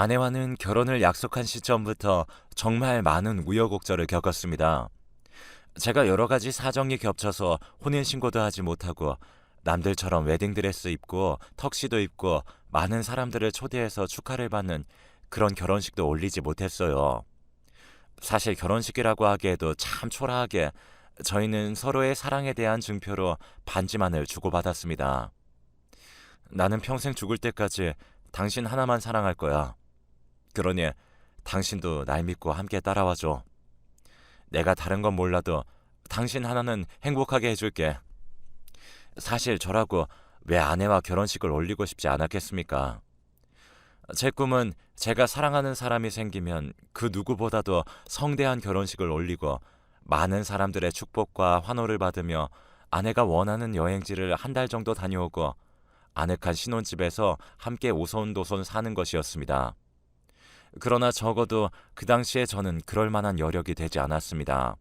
아내와는 결혼을 약속한 시점부터 정말 많은 우여곡절을 겪었습니다. 제가 여러 가지 사정이 겹쳐서 혼인신고도 하지 못하고 남들처럼 웨딩드레스 입고 턱시도 입고 많은 사람들을 초대해서 축하를 받는 그런 결혼식도 올리지 못했어요. 사실 결혼식이라고 하기에도 참 초라하게 저희는 서로의 사랑에 대한 증표로 반지만을 주고받았습니다. 나는 평생 죽을 때까지 당신 하나만 사랑할 거야. 그러니 당신도 날 믿고 함께 따라와줘. 내가 다른 건 몰라도 당신 하나는 행복하게 해줄게. 사실 저라고 왜 아내와 결혼식을 올리고 싶지 않았겠습니까? 제 꿈은 제가 사랑하는 사람이 생기면 그 누구보다도 성대한 결혼식을 올리고 많은 사람들의 축복과 환호를 받으며 아내가 원하는 여행지를 한 달 정도 다녀오고 아늑한 신혼집에서 함께 오손도손 사는 것이었습니다. 그러나 적어도 그 당시에 저는 그럴 만한 여력이 되지 않았습니다.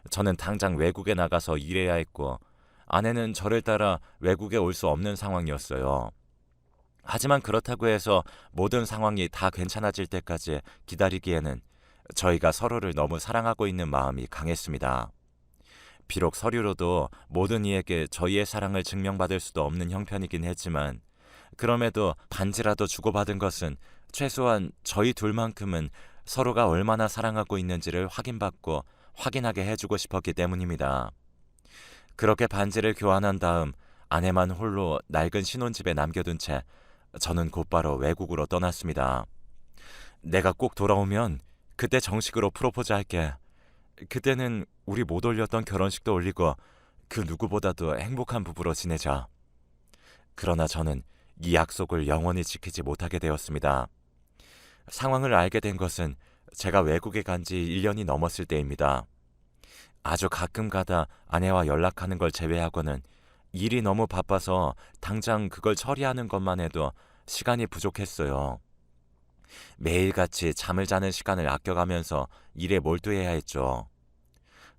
저는 당장 외국에 나가서 일해야 했고 아내는 저를 따라 외국에 올 수 없는 상황이었어요. 하지만 그렇다고 해서 모든 상황이 다 괜찮아질 때까지 기다리기에는 저희가 서로를 너무 사랑하고 있는 마음이 강했습니다. 비록 서류로도 모든 이에게 저희의 사랑을 증명받을 수도 없는 형편이긴 했지만 그럼에도 반지라도 주고받은 것은 최소한 저희 둘만큼은 서로가 얼마나 사랑하고 있는지를 확인받고 확인하게 해주고 싶었기 때문입니다. 그렇게 반지를 교환한 다음 아내만 홀로 낡은 신혼집에 남겨둔 채 저는 곧바로 외국으로 떠났습니다. 내가 꼭 돌아오면 그때 정식으로 프로포즈 할게. 그때는 우리 못 올렸던 결혼식도 올리고 그 누구보다도 행복한 부부로 지내자. 그러나 저는 이 약속을 영원히 지키지 못하게 되었습니다. 상황을 알게 된 것은 제가 외국에 간 지 1년이 넘었을 때입니다. 아주 가끔 가다 아내와 연락하는 걸 제외하고는 일이 너무 바빠서 당장 그걸 처리하는 것만 해도 시간이 부족했어요. 매일같이 잠을 자는 시간을 아껴가면서 일에 몰두해야 했죠.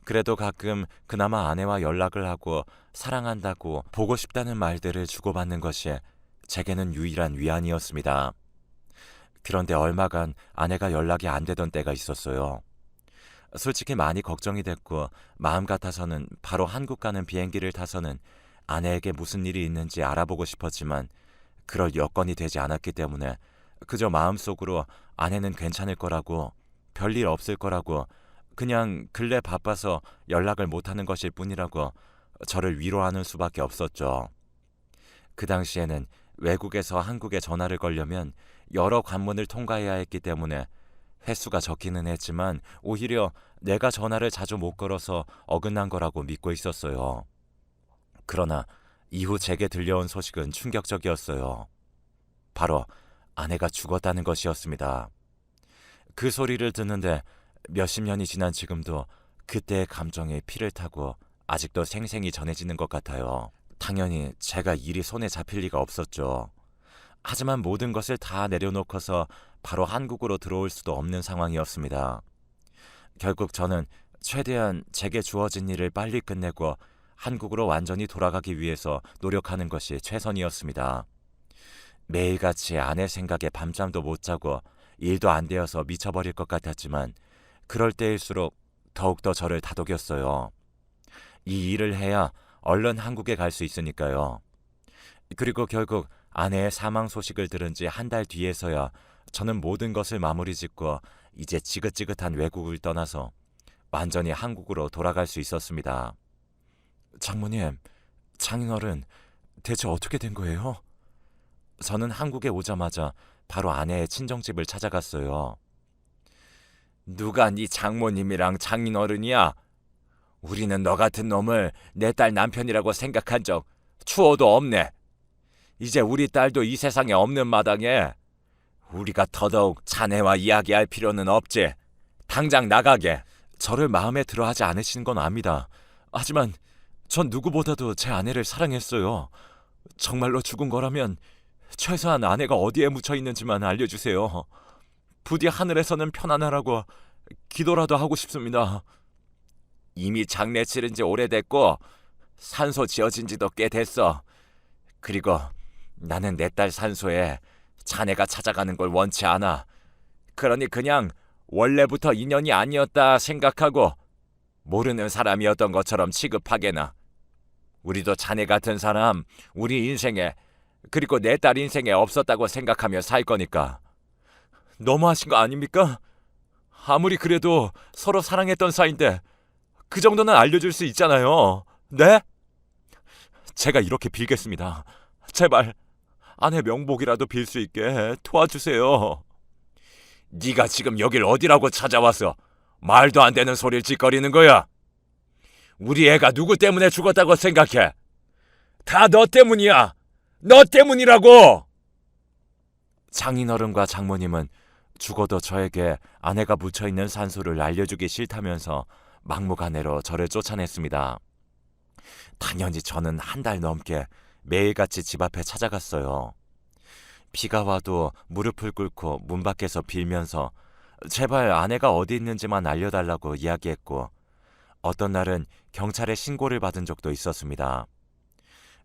그래도 가끔 그나마 아내와 연락을 하고 사랑한다고 보고 싶다는 말들을 주고받는 것이 제게는 유일한 위안이었습니다. 그런데 얼마간 아내가 연락이 안 되던 때가 있었어요. 솔직히 많이 걱정이 됐고 마음 같아서는 바로 한국 가는 비행기를 타서는 아내에게 무슨 일이 있는지 알아보고 싶었지만 그럴 여건이 되지 않았기 때문에 그저 마음속으로 아내는 괜찮을 거라고 별일 없을 거라고 그냥 근래 바빠서 연락을 못하는 것일 뿐이라고 저를 위로하는 수밖에 없었죠. 그 당시에는 외국에서 한국에 전화를 걸려면 여러 관문을 통과해야 했기 때문에 횟수가 적기는 했지만 오히려 내가 전화를 자주 못 걸어서 어긋난 거라고 믿고 있었어요. 그러나 이후 제게 들려온 소식은 충격적이었어요. 바로 아내가 죽었다는 것이었습니다. 그 소리를 듣는데 몇십 년이 지난 지금도 그때의 감정에 피를 타고 아직도 생생히 전해지는 것 같아요. 당연히 제가 일이 손에 잡힐 리가 없었죠. 하지만 모든 것을 다 내려놓고서 바로 한국으로 들어올 수도 없는 상황이었습니다. 결국 저는 최대한 제게 주어진 일을 빨리 끝내고 한국으로 완전히 돌아가기 위해서 노력하는 것이 최선이었습니다. 매일같이 아내 생각에 밤잠도 못 자고 일도 안 되어서 미쳐버릴 것 같았지만 그럴 때일수록 더욱더 저를 다독였어요. 이 일을 해야 얼른 한국에 갈 수 있으니까요. 그리고 결국 아내의 사망 소식을 들은 지 한 달 뒤에서야 저는 모든 것을 마무리 짓고 이제 지긋지긋한 외국을 떠나서 완전히 한국으로 돌아갈 수 있었습니다. 장모님, 장인어른, 대체 어떻게 된 거예요? 저는 한국에 오자마자 바로 아내의 친정집을 찾아갔어요. 누가 네 장모님이랑 장인어른이야? 우리는 너 같은 놈을 내 딸 남편이라고 생각한 적 추호도 없네. 이제 우리 딸도 이 세상에 없는 마당에 우리가 더더욱 자네와 이야기할 필요는 없지. 당장 나가게. 저를 마음에 들어하지 않으시는 건 압니다. 하지만 전 누구보다도 제 아내를 사랑했어요. 정말로 죽은 거라면 최소한 아내가 어디에 묻혀 있는지만 알려주세요. 부디 하늘에서는 편안하라고 기도라도 하고 싶습니다. 이미 장례 치른 지 오래됐고 산소 지어진 지도 꽤 됐어. 그리고 나는 내 딸 산소에 자네가 찾아가는 걸 원치 않아. 그러니 그냥 원래부터 인연이 아니었다 생각하고 모르는 사람이었던 것처럼 취급하게나. 우리도 자네 같은 사람 우리 인생에, 그리고 내 딸 인생에 없었다고 생각하며 살 거니까. 너무하신 거 아닙니까? 아무리 그래도 서로 사랑했던 사이인데 그 정도는 알려줄 수 있잖아요. 네? 제가 이렇게 빌겠습니다. 제발 아내 명복이라도 빌 수 있게 도와주세요. 네가 지금 여길 어디라고 찾아와서 말도 안 되는 소리를 짓거리는 거야? 우리 애가 누구 때문에 죽었다고 생각해? 다 너 때문이야. 너 때문이라고. 장인어른과 장모님은 죽어도 저에게 아내가 묻혀있는 산소를 알려주기 싫다면서 막무가내로 저를 쫓아냈습니다. 당연히 저는 한 달 넘게 매일같이 집 앞에 찾아갔어요. 비가 와도 무릎을 꿇고 문 밖에서 빌면서 제발 아내가 어디 있는지만 알려달라고 이야기했고, 어떤 날은 경찰에 신고를 받은 적도 있었습니다.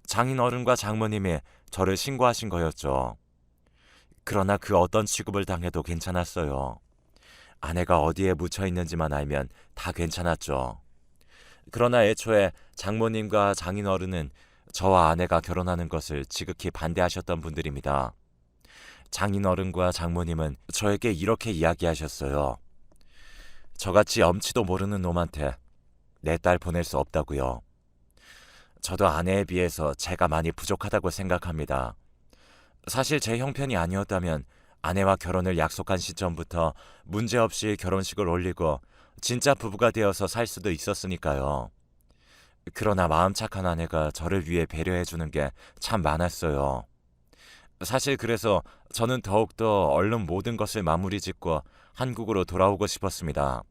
장인어른과 장모님이 저를 신고하신 거였죠. 그러나 그 어떤 취급을 당해도 괜찮았어요. 아내가 어디에 묻혀 있는지만 알면 다 괜찮았죠. 그러나 애초에 장모님과 장인어른은 저와 아내가 결혼하는 것을 지극히 반대하셨던 분들입니다. 장인어른과 장모님은 저에게 이렇게 이야기하셨어요. 저같이 엄치도 모르는 놈한테 내 딸 보낼 수 없다고요. 저도 아내에 비해서 제가 많이 부족하다고 생각합니다. 사실 제 형편이 아니었다면 아내와 결혼을 약속한 시점부터 문제없이 결혼식을 올리고 진짜 부부가 되어서 살 수도 있었으니까요. 그러나 마음 착한 아내가 저를 위해 배려해주는 게 참 많았어요. 사실 그래서 저는 더욱더 얼른 모든 것을 마무리 짓고 한국으로 돌아오고 싶었습니다.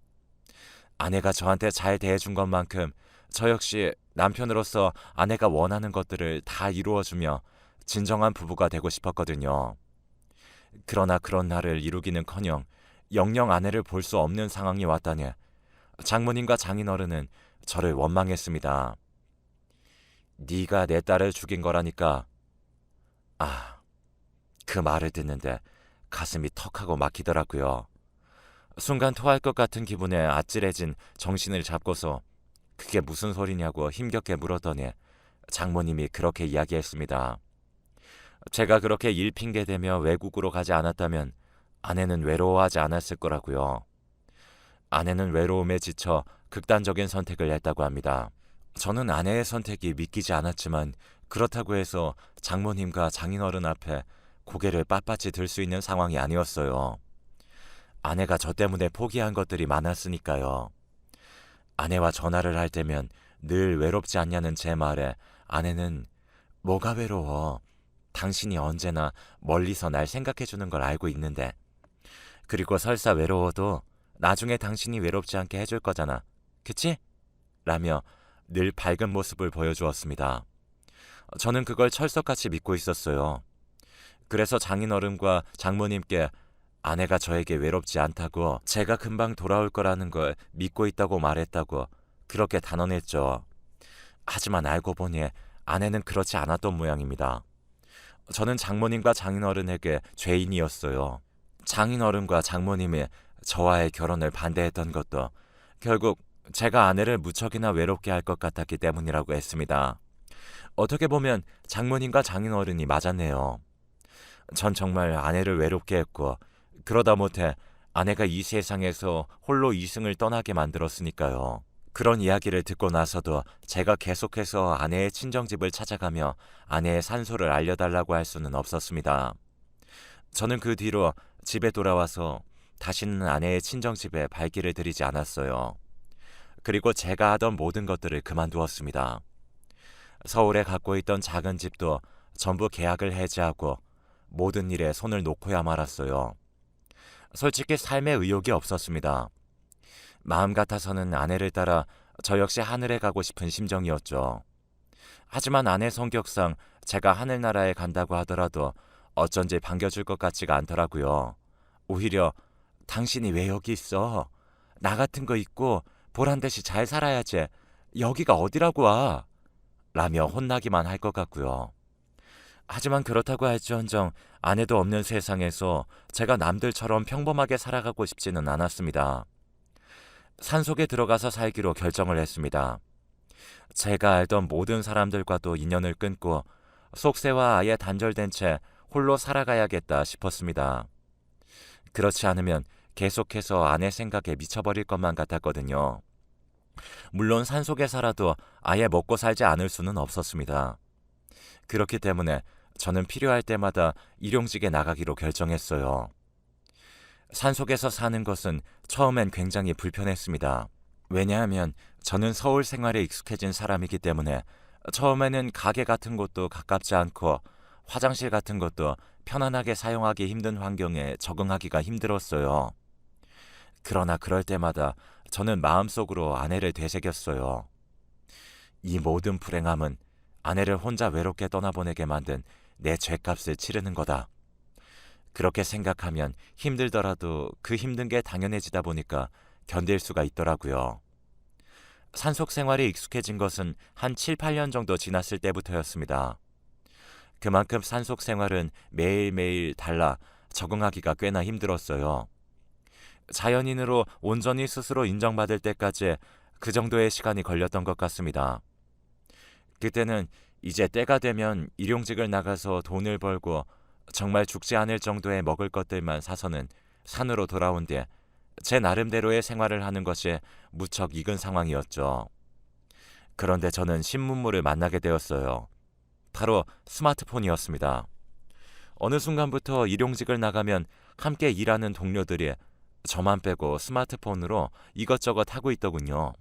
아내가 저한테 잘 대해준 것만큼 저 역시 남편으로서 아내가 원하는 것들을 다 이루어주며 진정한 부부가 되고 싶었거든요. 그러나 그런 날을 이루기는커녕 영영 아내를 볼 수 없는 상황이 왔다니 장모님과 장인어른은 저를 원망했습니다. 네가 내 딸을 죽인 거라니까. 그 말을 듣는데 가슴이 턱하고 막히더라고요. 순간 토할 것 같은 기분에 아찔해진 정신을 잡고서 그게 무슨 소리냐고 힘겹게 물었더니 장모님이 그렇게 이야기했습니다. 제가 그렇게 일 핑계대며 외국으로 가지 않았다면 아내는 외로워하지 않았을 거라고요. 아내는 외로움에 지쳐 극단적인 선택을 했다고 합니다. 저는 아내의 선택이 믿기지 않았지만 그렇다고 해서 장모님과 장인어른 앞에 고개를 빳빳이 들 수 있는 상황이 아니었어요. 아내가 저 때문에 포기한 것들이 많았으니까요. 아내와 전화를 할 때면 늘 외롭지 않냐는 제 말에 아내는 뭐가 외로워. 당신이 언제나 멀리서 날 생각해주는 걸 알고 있는데. 그리고 설사 외로워도 나중에 당신이 외롭지 않게 해줄 거잖아. 그치? 라며 늘 밝은 모습을 보여주었습니다. 저는 그걸 철석같이 믿고 있었어요. 그래서 장인어른과 장모님께 아내가 저에게 외롭지 않다고 제가 금방 돌아올 거라는 걸 믿고 있다고 말했다고 그렇게 단언했죠. 하지만 알고 보니 아내는 그렇지 않았던 모양입니다. 저는 장모님과 장인어른에게 죄인이었어요. 장인어른과 장모님이 저와의 결혼을 반대했던 것도 결국 제가 아내를 무척이나 외롭게 할 것 같았기 때문이라고 했습니다. 어떻게 보면 장모님과 장인어른이 맞았네요. 전 정말 아내를 외롭게 했고 그러다 못해 아내가 이 세상에서 홀로 이승을 떠나게 만들었으니까요. 그런 이야기를 듣고 나서도 제가 계속해서 아내의 친정집을 찾아가며 아내의 산소를 알려달라고 할 수는 없었습니다. 저는 그 뒤로 집에 돌아와서 다시는 아내의 친정집에 발길을 들이지 않았어요. 그리고 제가 하던 모든 것들을 그만두었습니다. 서울에 갖고 있던 작은 집도 전부 계약을 해지하고 모든 일에 손을 놓고야 말았어요. 솔직히 삶에 의욕이 없었습니다. 마음 같아서는 아내를 따라 저 역시 하늘에 가고 싶은 심정이었죠. 하지만 아내 성격상 제가 하늘나라에 간다고 하더라도 어쩐지 반겨줄 것 같지가 않더라고요. 오히려 당신이 왜 여기 있어? 나 같은 거 있고 보란듯이 잘 살아야지. 여기가 어디라고 와? 라며 혼나기만 할 것 같고요. 하지만 그렇다고 할지언정 아내도 없는 세상에서 제가 남들처럼 평범하게 살아가고 싶지는 않았습니다. 산속에 들어가서 살기로 결정을 했습니다. 제가 알던 모든 사람들과도 인연을 끊고 속세와 아예 단절된 채 홀로 살아가야겠다 싶었습니다. 그렇지 않으면 계속해서 아내 생각에 미쳐버릴 것만 같았거든요. 물론 산속에 살아도 아예 먹고 살지 않을 수는 없었습니다. 그렇기 때문에 저는 필요할 때마다 일용직에 나가기로 결정했어요. 산속에서 사는 것은 처음엔 굉장히 불편했습니다. 왜냐하면 저는 서울 생활에 익숙해진 사람이기 때문에 처음에는 가게 같은 곳도 가깝지 않고 화장실 같은 것도 편안하게 사용하기 힘든 환경에 적응하기가 힘들었어요. 그러나 그럴 때마다 저는 마음속으로 아내를 되새겼어요. 이 모든 불행함은 아내를 혼자 외롭게 떠나보내게 만든 내 죗값을 치르는 거다. 그렇게 생각하면 힘들더라도 그 힘든 게 당연해지다 보니까 견딜 수가 있더라고요. 산속 생활에 익숙해진 것은 한 7, 8년 정도 지났을 때부터였습니다. 그만큼 산속 생활은 매일매일 달라 적응하기가 꽤나 힘들었어요. 자연인으로 온전히 스스로 인정받을 때까지 그 정도의 시간이 걸렸던 것 같습니다. 그때는 이제 때가 되면 일용직을 나가서 돈을 벌고 정말 죽지 않을 정도의 먹을 것들만 사서는 산으로 돌아온 뒤 제 나름대로의 생활을 하는 것이 무척 익은 상황이었죠. 그런데 저는 신문물을 만나게 되었어요. 바로 스마트폰이었습니다. 어느 순간부터 일용직을 나가면 함께 일하는 동료들이 저만 빼고 스마트폰으로 이것저것 하고 있더군요.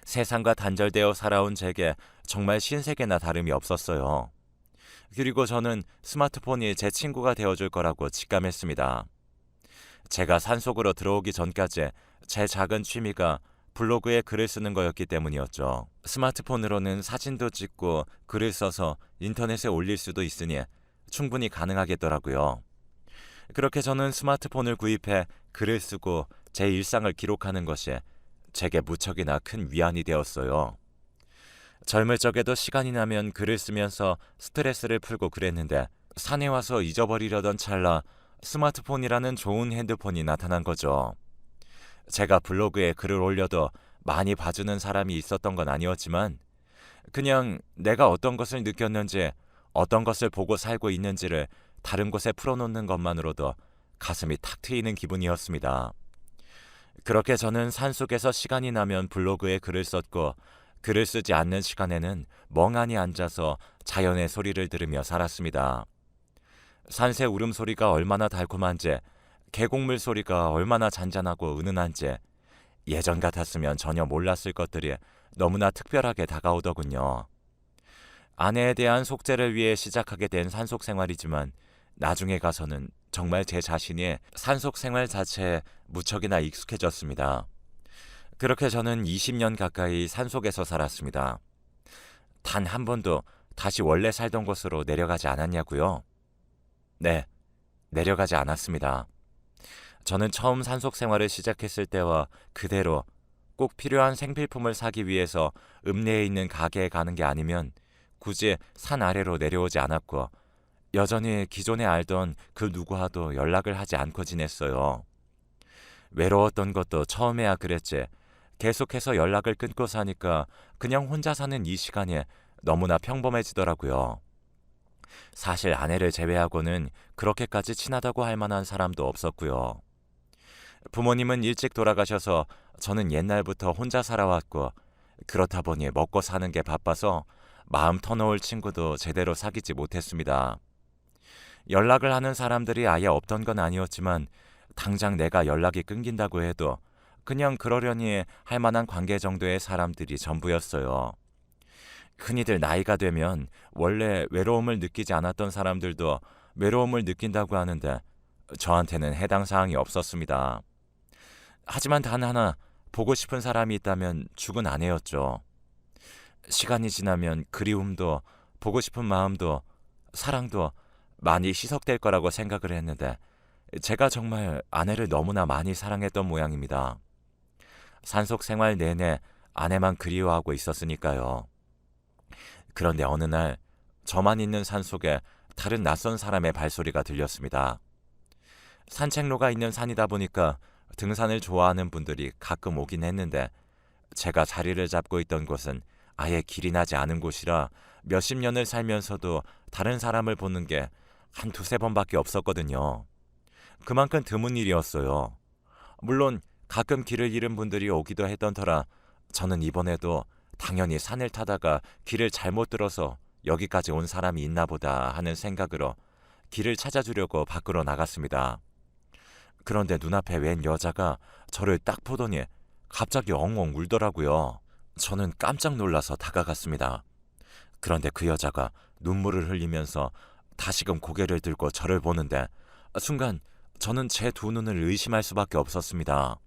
세상과 단절되어 살아온 제게 정말 신세계나 다름이 없었어요. 그리고 저는 스마트폰이 제 친구가 되어줄 거라고 직감했습니다. 제가 산속으로 들어오기 전까지 제 작은 취미가 블로그에 글을 쓰는 거였기 때문이었죠. 스마트폰으로는 사진도 찍고 글을 써서 인터넷에 올릴 수도 있으니 충분히 가능하겠더라고요. 그렇게 저는 스마트폰을 구입해 글을 쓰고 제 일상을 기록하는 것이 제게 무척이나 큰 위안이 되었어요. 젊을 적에도 시간이 나면 글을 쓰면서 스트레스를 풀고 그랬는데 산에 와서 잊어버리려던 찰나 스마트폰이라는 좋은 핸드폰이 나타난 거죠. 제가 블로그에 글을 올려도 많이 봐주는 사람이 있었던 건 아니었지만 그냥 내가 어떤 것을 느꼈는지 어떤 것을 보고 살고 있는지를 다른 곳에 풀어놓는 것만으로도 가슴이 탁 트이는 기분이었습니다. 그렇게 저는 산속에서 시간이 나면 블로그에 글을 썼고 글을 쓰지 않는 시간에는 멍하니 앉아서 자연의 소리를 들으며 살았습니다. 산새 울음소리가 얼마나 달콤한지, 계곡물 소리가 얼마나 잔잔하고 은은한지 예전 같았으면 전혀 몰랐을 것들이 너무나 특별하게 다가오더군요. 아내에 대한 속죄를 위해 시작하게 된 산속 생활이지만 나중에 가서는 정말 제 자신이 산속 생활 자체에 무척이나 익숙해졌습니다. 그렇게 저는 20년 가까이 산속에서 살았습니다. 단 한 번도 다시 원래 살던 곳으로 내려가지 않았냐고요? 네, 내려가지 않았습니다. 저는 처음 산속 생활을 시작했을 때와 그대로 꼭 필요한 생필품을 사기 위해서 읍내에 있는 가게에 가는 게 아니면 굳이 산 아래로 내려오지 않았고 여전히 기존에 알던 그 누구와도 연락을 하지 않고 지냈어요. 외로웠던 것도 처음에야 그랬지 계속해서 연락을 끊고 사니까 그냥 혼자 사는 이 시간이 너무나 평범해지더라고요. 사실 아내를 제외하고는 그렇게까지 친하다고 할 만한 사람도 없었고요. 부모님은 일찍 돌아가셔서 저는 옛날부터 혼자 살아왔고 그렇다 보니 먹고 사는 게 바빠서 마음 터놓을 친구도 제대로 사귀지 못했습니다. 연락을 하는 사람들이 아예 없던 건 아니었지만 당장 내가 연락이 끊긴다고 해도 그냥 그러려니 할 만한 관계 정도의 사람들이 전부였어요. 흔히들 나이가 되면 원래 외로움을 느끼지 않았던 사람들도 외로움을 느낀다고 하는데 저한테는 해당 사항이 없었습니다. 하지만 단 하나 보고 싶은 사람이 있다면 죽은 아내였죠. 시간이 지나면 그리움도 보고 싶은 마음도 사랑도 많이 희석될 거라고 생각을 했는데 제가 정말 아내를 너무나 많이 사랑했던 모양입니다. 산속 생활 내내 아내만 그리워하고 있었으니까요. 그런데 어느 날 저만 있는 산속에 다른 낯선 사람의 발소리가 들렸습니다. 산책로가 있는 산이다 보니까 등산을 좋아하는 분들이 가끔 오긴 했는데 제가 자리를 잡고 있던 곳은 아예 길이 나지 않은 곳이라 몇십 년을 살면서도 다른 사람을 보는 게 한 두세 번밖에 없었거든요. 그만큼 드문 일이었어요. 물론 가끔 길을 잃은 분들이 오기도 했던 터라 저는 이번에도 당연히 산을 타다가 길을 잘못 들어서 여기까지 온 사람이 있나 보다 하는 생각으로 길을 찾아주려고 밖으로 나갔습니다. 그런데 눈앞에 웬 여자가 저를 딱 보더니 갑자기 엉엉 울더라고요. 저는 깜짝 놀라서 다가갔습니다. 그런데 그 여자가 눈물을 흘리면서 다시금 고개를 들고 저를 보는데 순간 저는 제 두 눈을 의심할 수밖에 없었습니다.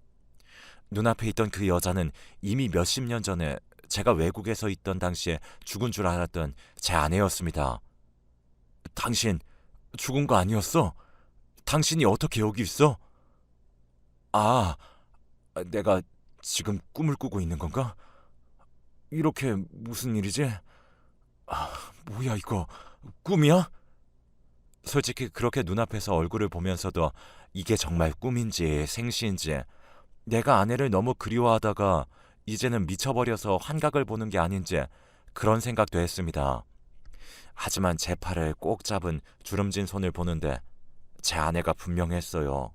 눈앞에 있던 그 여자는 이미 몇십 년 전에 제가 외국에서 있던 당시에 죽은 줄 알았던 제 아내였습니다. 당신 죽은 거 아니었어? 당신이 어떻게 여기 있어? 아, 내가 지금 꿈을 꾸고 있는 건가? 이렇게 무슨 일이지? 아, 뭐야 이거 꿈이야? 솔직히 그렇게 눈앞에서 얼굴을 보면서도 이게 정말 꿈인지 생시인지 내가 아내를 너무 그리워하다가 이제는 미쳐버려서 환각을 보는 게 아닌지 그런 생각도 했습니다. 하지만 제 팔을 꼭 잡은 주름진 손을 보는데 제 아내가 분명했어요.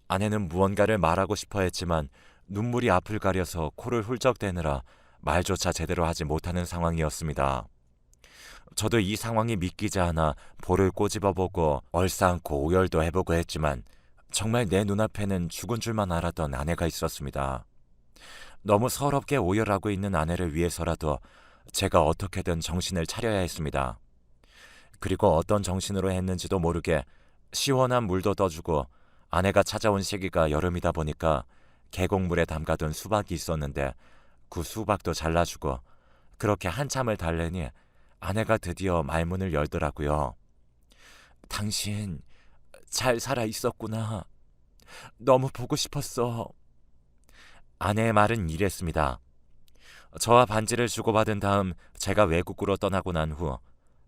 아내는 무언가를 말하고 싶어 했지만 눈물이 앞을 가려서 코를 훌쩍대느라 말조차 제대로 하지 못하는 상황이었습니다. 저도 이 상황이 믿기지 않아 볼을 꼬집어보고 얼싸안고 오열도 해보고 했지만 정말 내 눈앞에는 죽은 줄만 알았던 아내가 있었습니다. 너무 서럽게 오열하고 있는 아내를 위해서라도 제가 어떻게든 정신을 차려야 했습니다. 그리고 어떤 정신으로 했는지도 모르게 시원한 물도 떠주고 아내가 찾아온 시기가 여름이다 보니까 계곡물에 담가둔 수박이 있었는데 그 수박도 잘라주고 그렇게 한참을 달래니 아내가 드디어 말문을 열더라고요. 당신 잘 살아 있었구나. 너무 보고 싶었어. 아내의 말은 이랬습니다. 저와 반지를 주고받은 다음 제가 외국으로 떠나고 난 후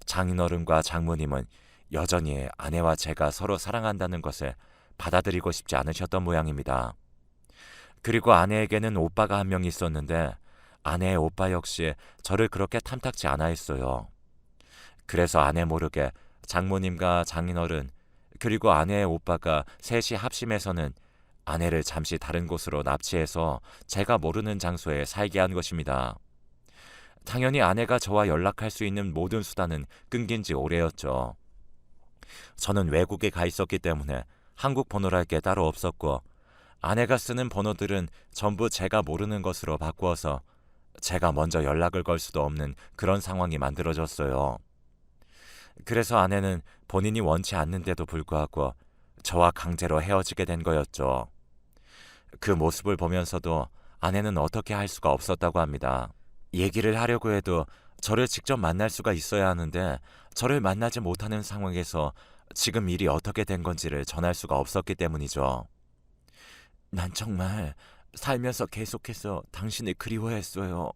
장인어른과 장모님은 여전히 아내와 제가 서로 사랑한다는 것을 받아들이고 싶지 않으셨던 모양입니다. 그리고 아내에게는 오빠가 한 명 있었는데 아내의 오빠 역시 저를 그렇게 탐탁지 않아 했어요. 그래서 아내 모르게 장모님과 장인어른 그리고 아내의 오빠가 셋이 합심해서는 아내를 잠시 다른 곳으로 납치해서 제가 모르는 장소에 살게 한 것입니다. 당연히 아내가 저와 연락할 수 있는 모든 수단은 끊긴 지 오래였죠. 저는 외국에 가 있었기 때문에 한국 번호랄 게 따로 없었고 아내가 쓰는 번호들은 전부 제가 모르는 것으로 바꾸어서 제가 먼저 연락을 걸 수도 없는 그런 상황이 만들어졌어요. 그래서 아내는 본인이 원치 않는데도 불구하고 저와 강제로 헤어지게 된 거였죠. 그 모습을 보면서도 아내는 어떻게 할 수가 없었다고 합니다. 얘기를 하려고 해도 저를 직접 만날 수가 있어야 하는데 저를 만나지 못하는 상황에서 지금 일이 어떻게 된 건지를 전할 수가 없었기 때문이죠. 난 정말 살면서 계속해서 당신을 그리워했어요.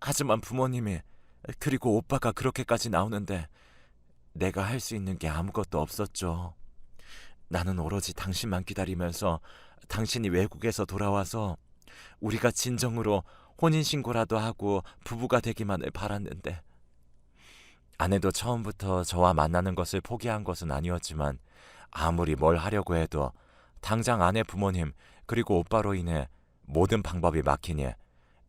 하지만 부모님이 그리고 오빠가 그렇게까지 나오는데 내가 할 수 있는 게 아무것도 없었죠. 나는 오로지 당신만 기다리면서 당신이 외국에서 돌아와서 우리가 진정으로 혼인신고라도 하고 부부가 되기만을 바랐는데 아내도 처음부터 저와 만나는 것을 포기한 것은 아니었지만 아무리 뭘 하려고 해도 당장 아내 부모님 그리고 오빠로 인해 모든 방법이 막히니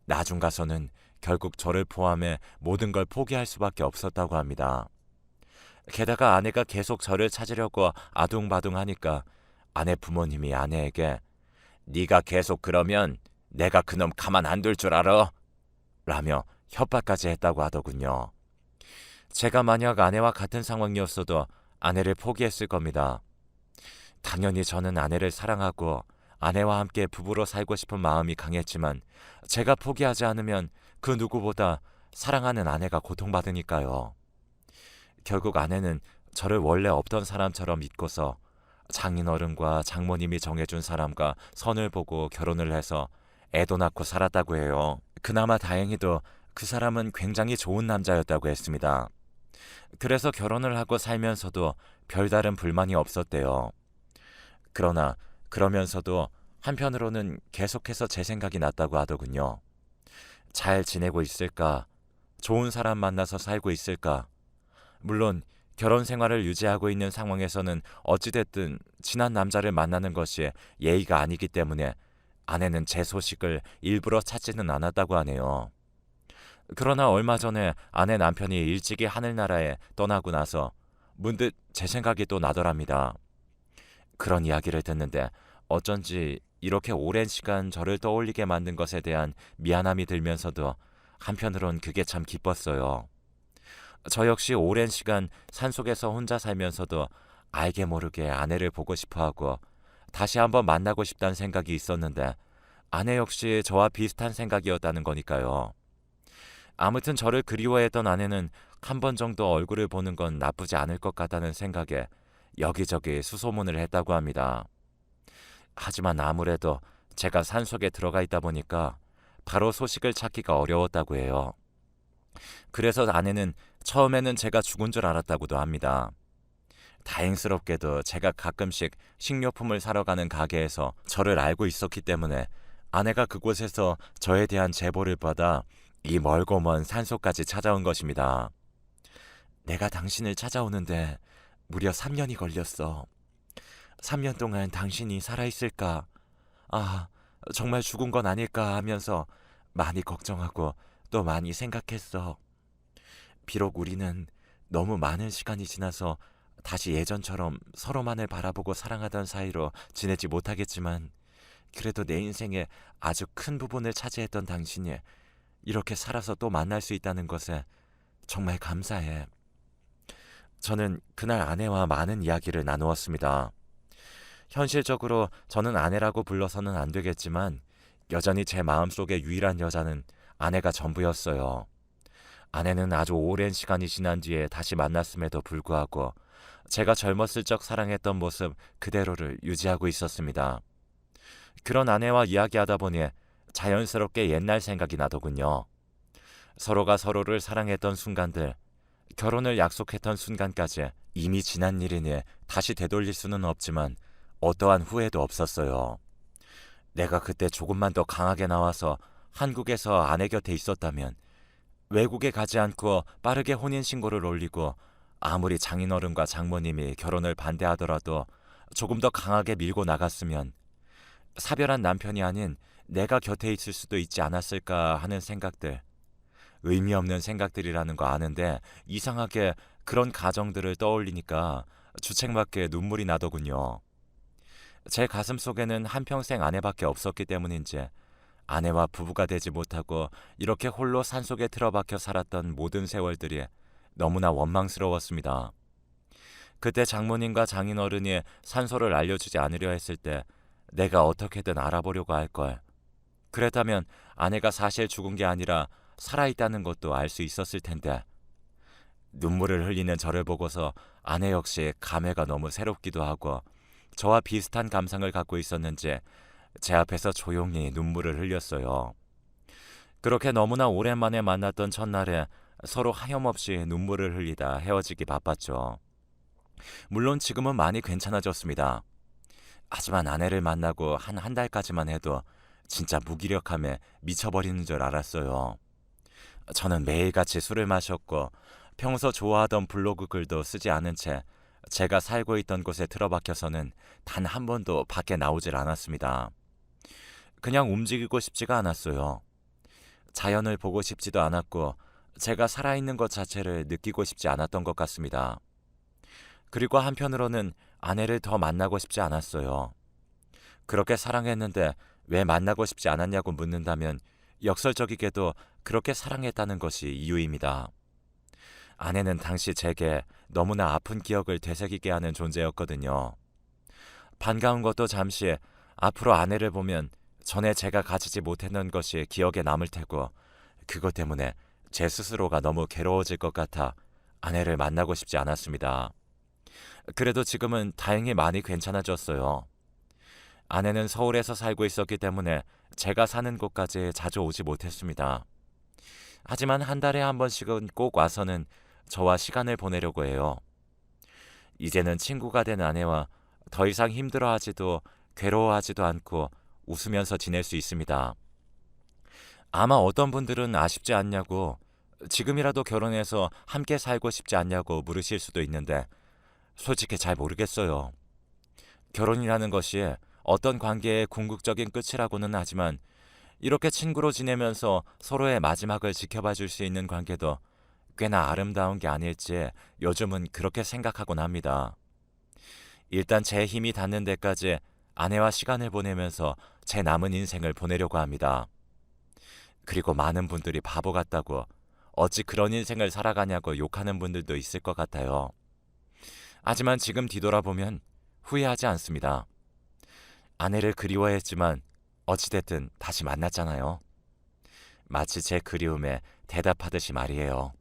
나중 가서는 결국 저를 포함해 모든 걸 포기할 수밖에 없었다고 합니다. 게다가 아내가 계속 저를 찾으려고 아둥바둥하니까 아내 부모님이 아내에게 네가 계속 그러면 내가 그놈 가만 안 둘 줄 알아? 라며 협박까지 했다고 하더군요. 제가 만약 아내와 같은 상황이었어도 아내를 포기했을 겁니다. 당연히 저는 아내를 사랑하고 아내와 함께 부부로 살고 싶은 마음이 강했지만 제가 포기하지 않으면 그 누구보다 사랑하는 아내가 고통받으니까요. 결국 아내는 저를 원래 없던 사람처럼 믿고서 장인어른과 장모님이 정해준 사람과 선을 보고 결혼을 해서 애도 낳고 살았다고 해요. 그나마 다행히도 그 사람은 굉장히 좋은 남자였다고 했습니다. 그래서 결혼을 하고 살면서도 별다른 불만이 없었대요. 그러나 그러면서도 한편으로는 계속해서 제 생각이 났다고 하더군요. 잘 지내고 있을까? 좋은 사람 만나서 살고 있을까? 물론 결혼 생활을 유지하고 있는 상황에서는 어찌됐든 친한 남자를 만나는 것이 예의가 아니기 때문에 아내는 제 소식을 일부러 찾지는 않았다고 하네요. 그러나 얼마 전에 아내 남편이 일찍이 하늘나라에 떠나고 나서 문득 제 생각이 또 나더랍니다. 그런 이야기를 듣는데 어쩐지 이렇게 오랜 시간 저를 떠올리게 만든 것에 대한 미안함이 들면서도 한편으론 그게 참 기뻤어요. 저 역시 오랜 시간 산속에서 혼자 살면서도 알게 모르게 아내를 보고 싶어하고 다시 한번 만나고 싶다는 생각이 있었는데 아내 역시 저와 비슷한 생각이었다는 거니까요. 아무튼 저를 그리워했던 아내는 한 번 정도 얼굴을 보는 건 나쁘지 않을 것 같다는 생각에 여기저기 수소문을 했다고 합니다. 하지만 아무래도 제가 산속에 들어가 있다 보니까 바로 소식을 찾기가 어려웠다고 해요. 그래서 아내는 처음에는 제가 죽은 줄 알았다고도 합니다. 다행스럽게도 제가 가끔씩 식료품을 사러 가는 가게에서 저를 알고 있었기 때문에 아내가 그곳에서 저에 대한 제보를 받아 이 멀고 먼 산속까지 찾아온 것입니다. 내가 당신을 찾아오는데 무려 3년이 걸렸어. 3년 동안 당신이 살아있을까? 아, 정말 죽은 건 아닐까 하면서 많이 걱정하고 또 많이 생각했어. 비록 우리는 너무 많은 시간이 지나서 다시 예전처럼 서로만을 바라보고 사랑하던 사이로 지내지 못하겠지만 그래도 내 인생의 아주 큰 부분을 차지했던 당신이 이렇게 살아서 또 만날 수 있다는 것에 정말 감사해. 저는 그날 아내와 많은 이야기를 나누었습니다. 현실적으로 저는 아내라고 불러서는 안 되겠지만 여전히 제 마음속의 유일한 여자는 아내가 전부였어요. 아내는 아주 오랜 시간이 지난 뒤에 다시 만났음에도 불구하고 제가 젊었을 적 사랑했던 모습 그대로를 유지하고 있었습니다. 그런 아내와 이야기하다 보니 자연스럽게 옛날 생각이 나더군요. 서로가 서로를 사랑했던 순간들, 결혼을 약속했던 순간까지 이미 지난 일이니 다시 되돌릴 수는 없지만 어떠한 후회도 없었어요. 내가 그때 조금만 더 강하게 나와서 한국에서 아내 곁에 있었다면 외국에 가지 않고 빠르게 혼인신고를 올리고 아무리 장인어른과 장모님이 결혼을 반대하더라도 조금 더 강하게 밀고 나갔으면 사별한 남편이 아닌 내가 곁에 있을 수도 있지 않았을까 하는 생각들, 의미 없는 생각들이라는 거 아는데 이상하게 그런 가정들을 떠올리니까 주책맞게 눈물이 나더군요. 제 가슴 속에는 한평생 아내밖에 없었기 때문인지 아내와 부부가 되지 못하고 이렇게 홀로 산속에 틀어박혀 살았던 모든 세월들이 너무나 원망스러웠습니다. 그때 장모님과 장인어른이 산소를 알려주지 않으려 했을 때 내가 어떻게든 알아보려고 할 걸. 그랬다면 아내가 사실 죽은 게 아니라 살아있다는 것도 알 수 있었을 텐데. 눈물을 흘리는 저를 보고서 아내 역시 감회가 너무 새롭기도 하고 저와 비슷한 감상을 갖고 있었는지 제 앞에서 조용히 눈물을 흘렸어요. 그렇게 너무나 오랜만에 만났던 첫날에 서로 하염없이 눈물을 흘리다 헤어지기 바빴죠. 물론 지금은 많이 괜찮아졌습니다. 하지만 아내를 만나고 한 달까지만 해도 진짜 무기력함에 미쳐버리는 줄 알았어요. 저는 매일같이 술을 마셨고 평소 좋아하던 블로그 글도 쓰지 않은 채 제가 살고 있던 곳에 틀어박혀서는 단 한 번도 밖에 나오질 않았습니다. 그냥 움직이고 싶지가 않았어요. 자연을 보고 싶지도 않았고 제가 살아있는 것 자체를 느끼고 싶지 않았던 것 같습니다. 그리고 한편으로는 아내를 더 만나고 싶지 않았어요. 그렇게 사랑했는데 왜 만나고 싶지 않았냐고 묻는다면 역설적이게도 그렇게 사랑했다는 것이 이유입니다. 아내는 당시 제게 너무나 아픈 기억을 되새기게 하는 존재였거든요. 반가운 것도 잠시, 앞으로 아내를 보면 전에 제가 가지지 못했던 것이 기억에 남을 테고 그것 때문에 제 스스로가 너무 괴로워질 것 같아 아내를 만나고 싶지 않았습니다. 그래도 지금은 다행히 많이 괜찮아졌어요. 아내는 서울에서 살고 있었기 때문에 제가 사는 곳까지 자주 오지 못했습니다. 하지만 한 달에 한 번씩은 꼭 와서는 저와 시간을 보내려고 해요. 이제는 친구가 된 아내와 더 이상 힘들어하지도 괴로워하지도 않고 웃으면서 지낼 수 있습니다. 아마 어떤 분들은 아쉽지 않냐고, 지금이라도 결혼해서 함께 살고 싶지 않냐고 물으실 수도 있는데 솔직히 잘 모르겠어요. 결혼이라는 것이 어떤 관계의 궁극적인 끝이라고는 하지만 이렇게 친구로 지내면서 서로의 마지막을 지켜봐 줄 수 있는 관계도 꽤나 아름다운 게 아닐지 요즘은 그렇게 생각하곤 합니다. 일단 제 힘이 닿는 데까지 아내와 시간을 보내면서 제 남은 인생을 보내려고 합니다. 그리고 많은 분들이 바보 같다고, 어찌 그런 인생을 살아가냐고 욕하는 분들도 있을 것 같아요. 하지만 지금 뒤돌아보면 후회하지 않습니다. 아내를 그리워했지만 어찌됐든 다시 만났잖아요. 마치 제 그리움에 대답하듯이 말이에요.